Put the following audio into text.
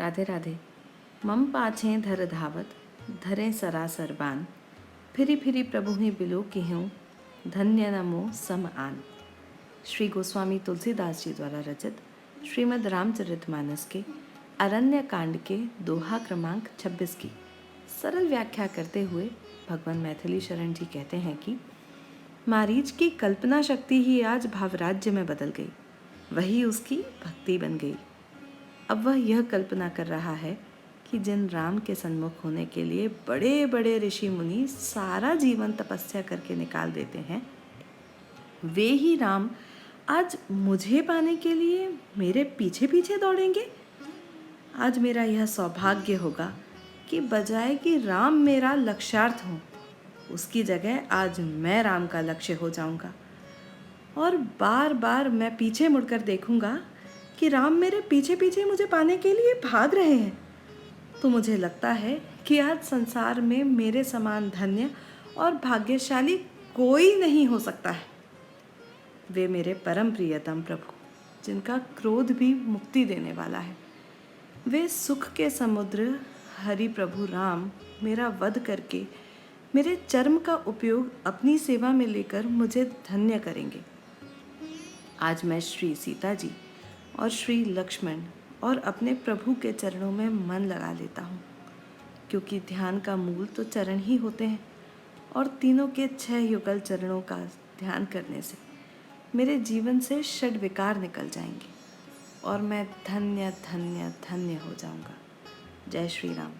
राधे राधे। मम पाछे धर धावत, धरे सरासर बान, फिरी फिरी प्रभु ही बिलो की हूँ, धन्य नमो सम आन। श्री गोस्वामी तुलसीदास जी द्वारा रचित श्रीमद् रामचरितमानस के अरण्य कांड के दोहा क्रमांक 26 की सरल व्याख्या करते हुए भगवान मैथिली शरण जी कहते हैं कि मारीच की कल्पना शक्ति ही आज भावराज्य में बदल गई, वही उसकी भक्ति बन गई। अब वह यह कल्पना कर रहा है कि जिन राम के सन्मुख होने के लिए बड़े बड़े ऋषि मुनि सारा जीवन तपस्या करके निकाल देते हैं, वे ही राम आज मुझे पाने के लिए मेरे पीछे पीछे दौड़ेंगे। आज मेरा यह सौभाग्य होगा कि बजाय कि राम मेरा लक्ष्यार्थ हो, उसकी जगह आज मैं राम का लक्ष्य हो जाऊंगा और बार बार मैं पीछे मुड़कर देखूंगा कि राम मेरे पीछे पीछे मुझे पाने के लिए भाग रहे हैं। तो मुझे लगता है कि आज संसार में मेरे समान धन्य और भाग्यशाली कोई नहीं हो सकता है। वे मेरे परम प्रियतम प्रभु, जिनका क्रोध भी मुक्ति देने वाला है, वे सुख के समुद्र हरि प्रभु राम मेरा वध करके मेरे चर्म का उपयोग अपनी सेवा में लेकर मुझे धन्य करेंगे। आज मैं श्री सीता जी और श्री लक्ष्मण और अपने प्रभु के चरणों में मन लगा लेता हूँ, क्योंकि ध्यान का मूल तो चरण ही होते हैं और तीनों के 6 युगल चरणों का ध्यान करने से मेरे जीवन से षड विकार निकल जाएंगे और मैं धन्य धन्य धन्य हो जाऊंगा। जय श्री राम।